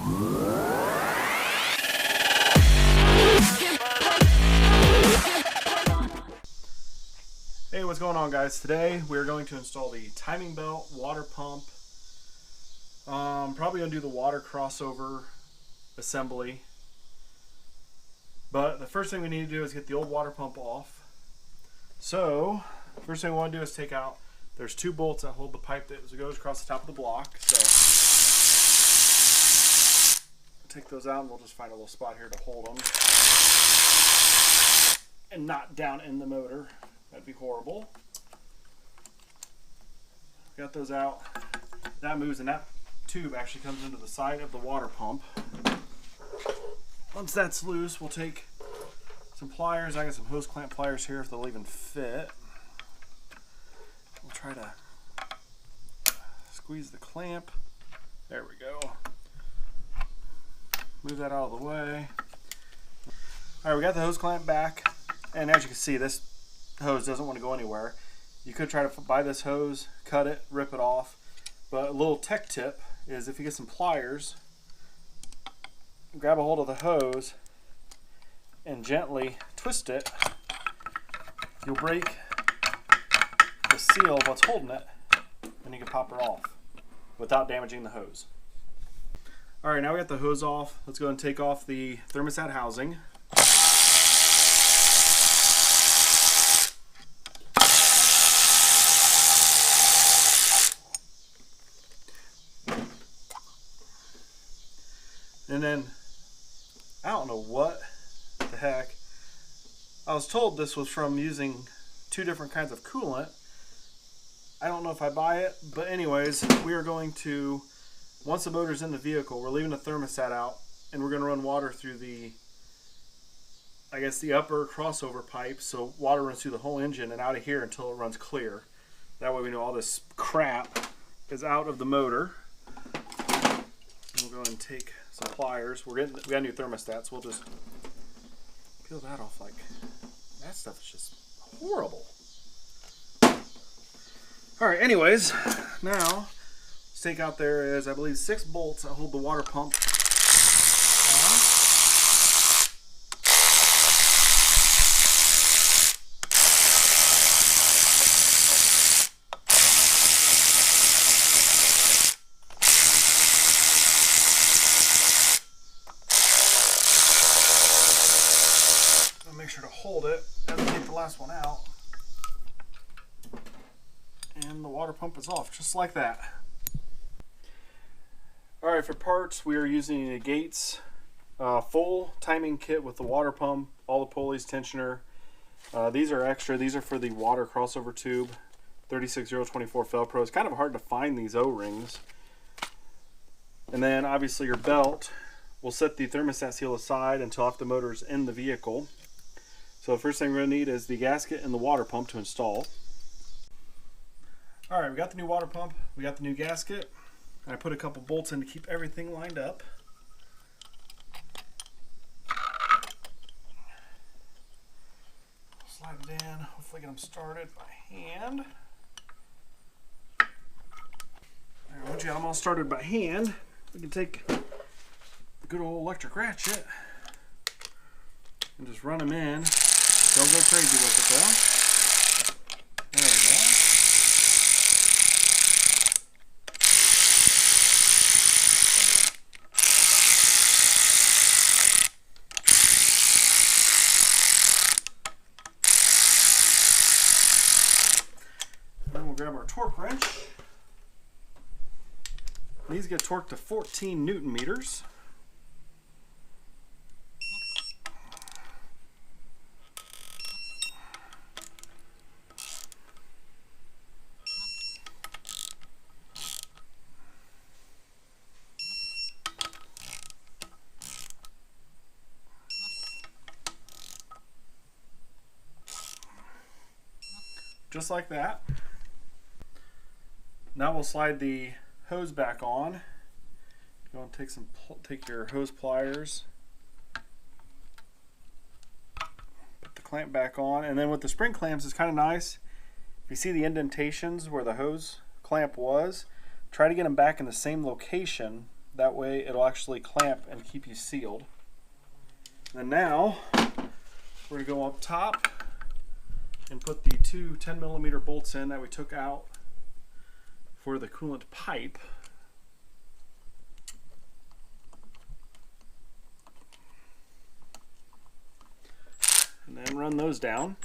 Hey, what's going on, guys? Today we're going to install the timing belt, water pump. Probably going to do the water crossover assembly. But the first thing we need to do is get the old water pump off. So, first thing we want to do is take out, there's two bolts that hold the pipe that goes across the top of the block. So, take those out and we'll just find a little spot here to hold them. And not down in the motor. That'd be horrible. Got those out. That moves, and that tube actually comes into the side of the water pump. Once that's loose, we'll take some pliers. I got some hose clamp pliers here if they'll even fit. We'll try to squeeze the clamp. There we go. Move that out of the way. All right, we got the hose clamp back, and as you can see, this hose doesn't want to go anywhere. You could try to buy this hose, cut it, rip it off, but a little tech tip is if you get some pliers, grab a hold of the hose and gently twist it, you'll break the seal of what's holding it, and you can pop her off without damaging the hose. Alright, now we got the hose off. Let's go ahead and take off the thermostat housing. And then, I don't know what the heck, I was told this was from using two different kinds of coolant. I don't know if I buy it, but anyways, we are going to, once the motor's in the vehicle, we're leaving the thermostat out, and we're going to run water through the, I guess, the upper crossover pipe, so water runs through the whole engine and out of here until it runs clear. That way we know all this crap is out of the motor. And we'll go ahead and take some pliers. We got a new thermostat, so we'll just peel that off. Like, that stuff is just horrible. Alright, anyways, now let's take out, there is, I believe, 6 bolts that hold the water pump on. Make sure to hold it and take the last one out, and the water pump is off just like that. Alright, for parts we are using a Gates full timing kit with the water pump, all the pulleys, tensioner. These are extra. These are for the water crossover tube, 36024 Velcro. It's kind of hard to find these O-rings. And then obviously your belt. We'll set the thermostat seal aside until after the motor's in the vehicle. So the first thing we're going to need is the gasket and the water pump to install. Alright, we got the new water pump, we got the new gasket, and I put a couple bolts in to keep everything lined up. Slide it in, hopefully get them started by hand. Alright, once you got them all started by hand, we can take the good old electric ratchet and just run them in. Don't go crazy with it though. There we go. Then we'll grab our torque wrench. These get torqued to 14 Newton meters. Just like that. Now we'll slide the hose back on. Go and take your hose pliers, put the clamp back on, and then with the spring clamps, it's kind of nice. If you see the indentations where the hose clamp was, try to get them back in the same location That way it'll actually clamp and keep you sealed. And now we're going to go up top and put the two 10mm bolts in that we took out for the coolant pipe. And then run those down.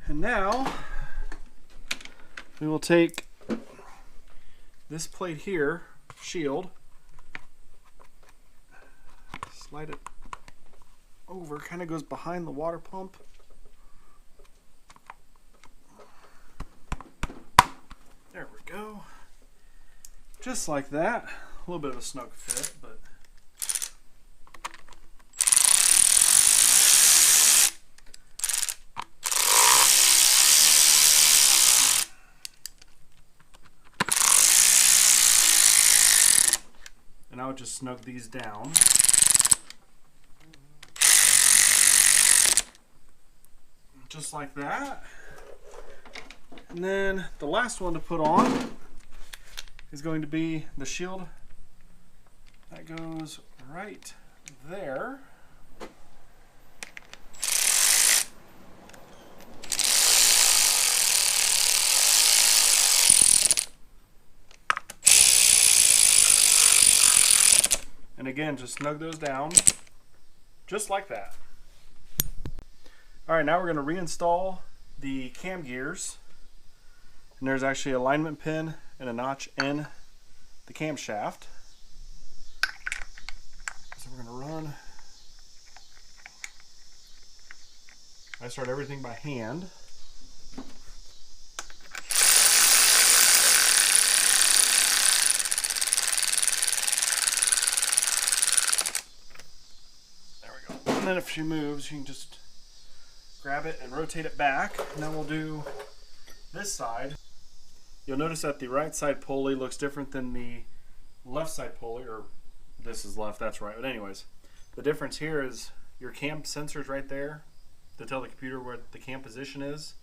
And now we will take this plate here, shield, slide it over, kind of goes behind the water pump. There we go. Just like that. A little bit of a snug fit, but and I would just snug these down. Just like that. And then the last one to put on is going to be the shield that goes right there. And again, just snug those down, just like that. All right, now we're going to reinstall the cam gears. And there's actually an alignment pin and a notch in the camshaft. So we're going to run. I start everything by hand. There we go. And then if she moves, you can just grab it and rotate it back. And then we'll do this side. You'll notice that the right side pulley looks different than the left side pulley, or this is left, that's right. But anyways, the difference here is your cam sensor's right there to tell the computer where the cam position is.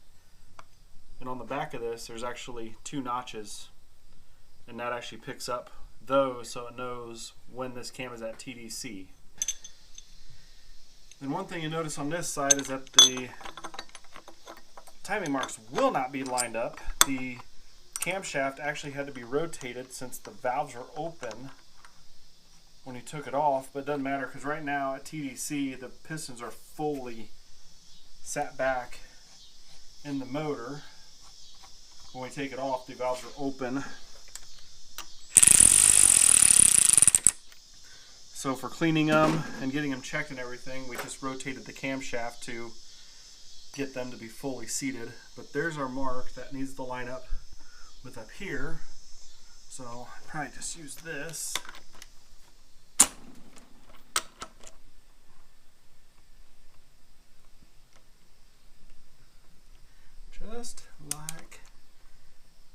And on the back of this, there's actually two notches, and that actually picks up those so it knows when this cam is at TDC. And one thing you notice on this side is that the timing marks will not be lined up. The camshaft actually had to be rotated since the valves are open when you took it off, but it doesn't matter because right now at TDC the pistons are fully sat back in the motor. When we take it off, the valves are open. So for cleaning them and getting them checked and everything, we just rotated the camshaft to get them to be fully seated. But there's our mark that needs to line up with up here. So I'll probably just use this. Just like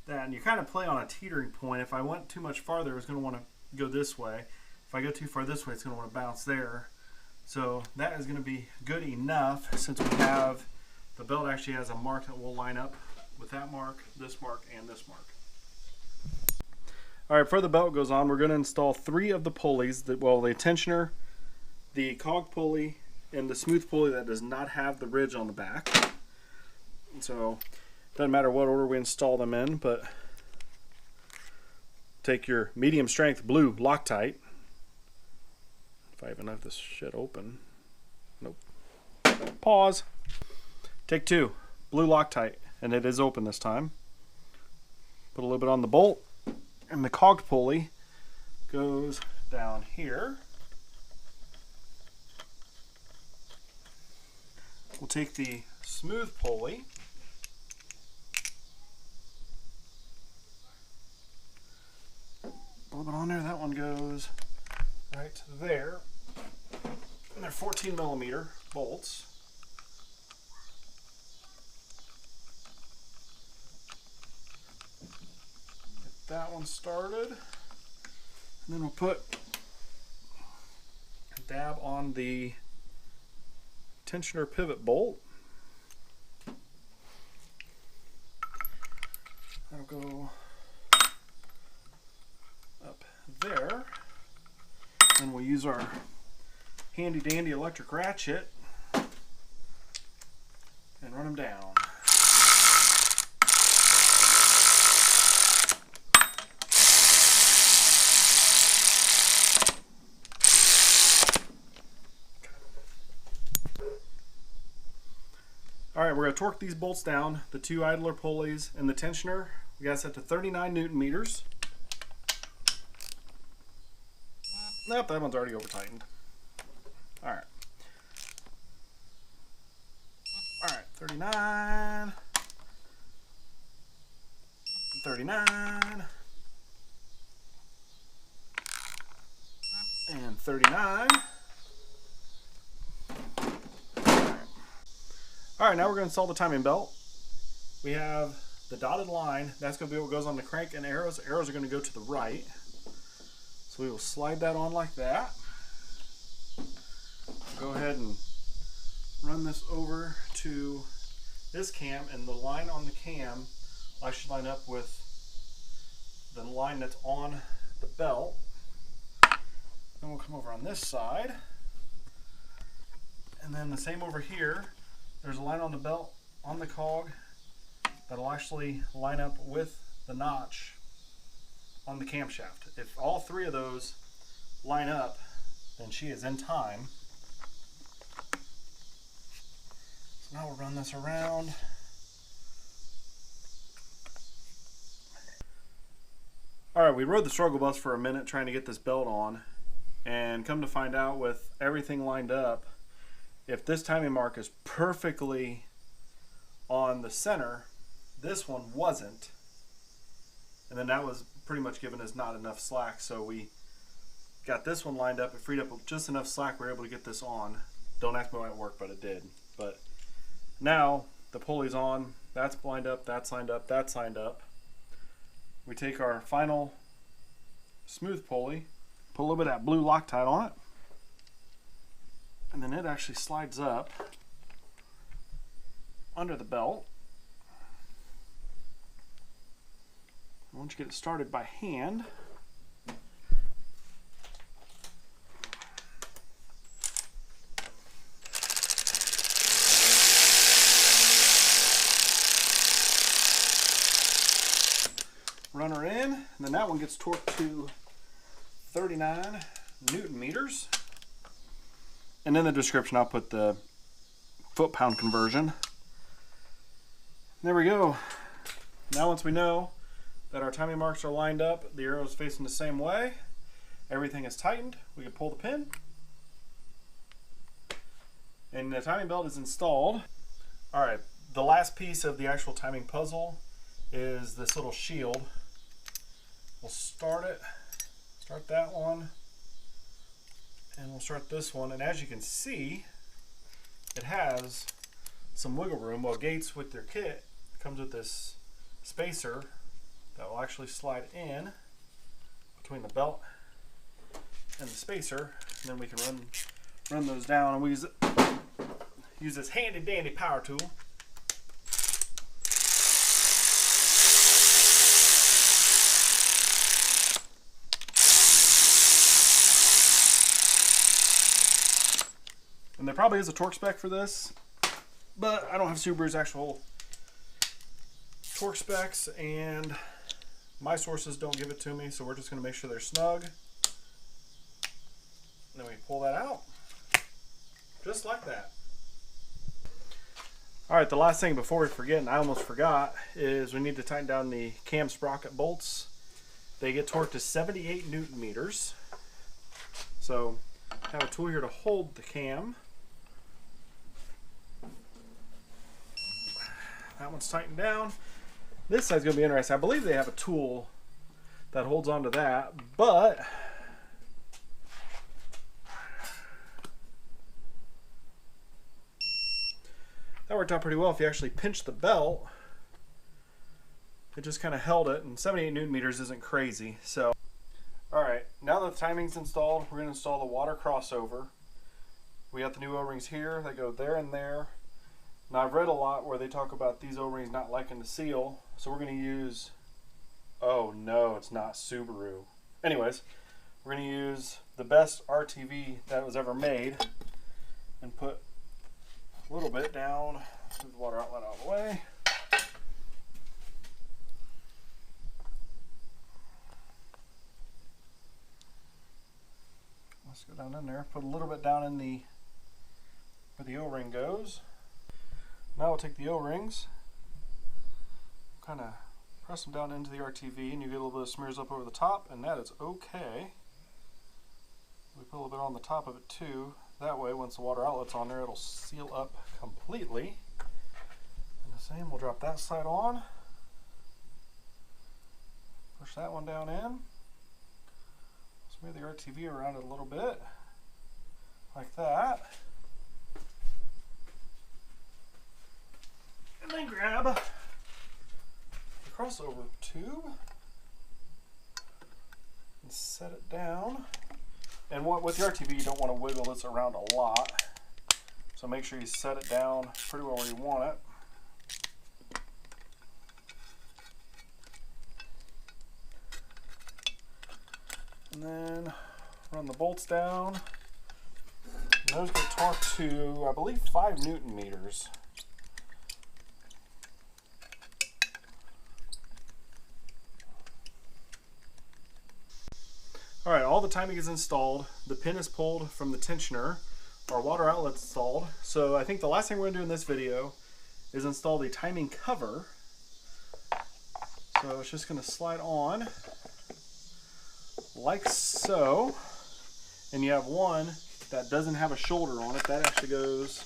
that. And you kind of play on a teetering point. If I went too much farther, it's going to want to go this way. If I go too far this way, it's going to want to bounce there. So that is going to be good enough since we have the belt actually has a mark that will line up with that mark, this mark, and this mark. All right, before the belt goes on, we're going to install 3 of the pulleys. Well, the tensioner, the cog pulley, and the smooth pulley that does not have the ridge on the back. So it doesn't matter what order we install them in, but take your medium strength blue Loctite. If I even have this shit open. Nope. Pause. Take 2, blue Loctite, and it is open this time. Put a little bit on the bolt, and the cog pulley goes down here. We'll take the smooth pulley, a little bit on there. That one goes right there. And they're 14mm bolts. Get that one started. And then we'll put a dab on the tensioner pivot bolt. That'll go up there. And we'll use our handy dandy electric ratchet and run them down. Alright, we're going to torque these bolts down, the two idler pulleys and the tensioner. We got it set to 39 Newton meters. Nope, that one's already over tightened. Alright. Alright, 39. 39. And 39. Alright, now we're going to install the timing belt. We have the dotted line. That's going to be what goes on the crank and arrows. Arrows are going to go to the right. So we will slide that on like that. Go ahead and run this over to this cam, and the line on the cam will actually line up with the line that's on the belt. Then we'll come over on this side. And then the same over here. There's a line on the belt on the cog that'll actually line up with the notch on the camshaft. If all three of those line up, then she is in time. So now we'll run this around. Alright, we rode the struggle bus for a minute trying to get this belt on, and come to find out, with everything lined up, if this timing mark is perfectly on the center, this one wasn't. And then that was pretty much giving us not enough slack. So we got this one lined up. It freed up just enough slack. We were able to get this on. Don't ask me why it worked, but it did. But now the pulley's on. That's lined up. That's lined up. That's lined up. We take our final smooth pulley, put a little bit of that blue Loctite on it, and then it actually slides up under the belt. Once you get it started by hand, run her in, and then that one gets torqued to 39 Newton meters. And in the description I'll put the foot-pound conversion. There we go. Now once we know that our timing marks are lined up, the arrow is facing the same way, everything is tightened, we can pull the pin, and the timing belt is installed. Alright, the last piece of the actual timing puzzle is this little shield. We'll start that one, and we'll start this one, and as you can see, it has some wiggle room. Well, Gates with their kit comes with this spacer that will actually slide in between the belt and the spacer, and then we can run those down, and we use this handy dandy power tool. And there probably is a torque spec for this, but I don't have Subaru's actual torque specs, and my sources don't give it to me, so we're just going to make sure they're snug. And then we pull that out, just like that. Alright, the last thing before we forget, and I almost forgot, is we need to tighten down the cam sprocket bolts. They get torqued to 78 Newton meters. So I have a tool here to hold the cam. That one's tightened down. This side's going to be interesting. I believe they have a tool that holds onto that, but that worked out pretty well. If you actually pinch the belt, it just kind of held it, and 78 Newton meters isn't crazy. So, alright, now that the timing's installed, we're going to install the water crossover. We got the new O-rings here. They go there and there. Now I've read a lot where they talk about these O-rings not liking to seal, so we're going to use, oh no, it's not Subaru. Anyways, we're going to use the best RTV that was ever made and put a little bit down, move the water outlet out of the way. Let's go down in there, put a little bit down in the where the O-ring goes. Now we'll take the O-rings, kind of press them down into the RTV, and you get a little bit of smears up over the top, and that is okay. We put a little bit on the top of it too. That way, once the water outlet's on there, it'll seal up completely. And the same, we'll drop that side on. Push that one down in. Smear the RTV around it a little bit, like that. And then grab the crossover tube and set it down. And with the RTV, you don't want to wiggle this around a lot. So make sure you set it down pretty well where you want it. And then run the bolts down. And those get torqued to, I believe, 5 Newton meters. Alright, all the timing is installed. The pin is pulled from the tensioner. Our water outlet's installed. So I think the last thing we're going to do in this video is install the timing cover. So it's just going to slide on like so. And you have one that doesn't have a shoulder on it. That actually goes,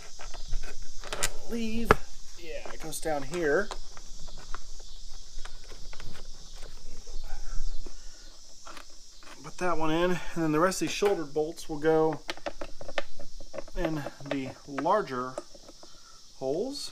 I believe, yeah, it goes down here. Put that one in, and then the rest of these shouldered bolts will go in the larger holes.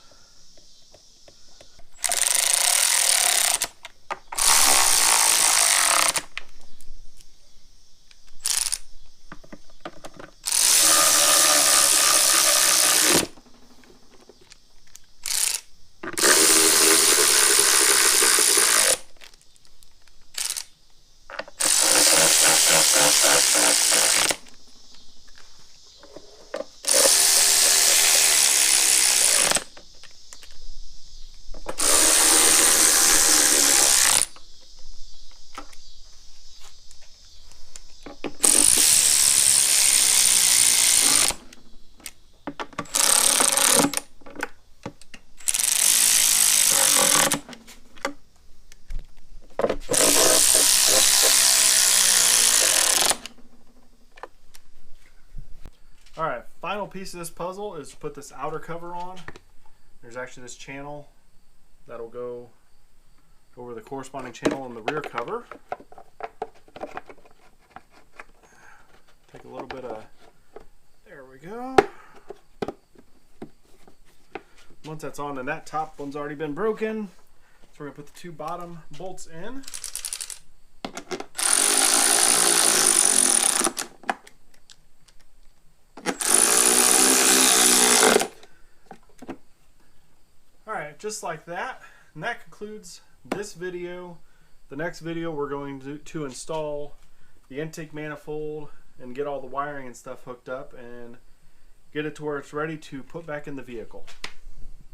Alright, final piece of this puzzle is to put this outer cover on. There's actually this channel that'll go over the corresponding channel in the rear cover. Take a little bit of, there we go. Once that's on, and that top one's already been broken, so we're going to put the 2 bottom bolts in. Alright, just like that. And that concludes this video. The next video we're going to install the intake manifold and get all the wiring and stuff hooked up and get it to where it's ready to put back in the vehicle.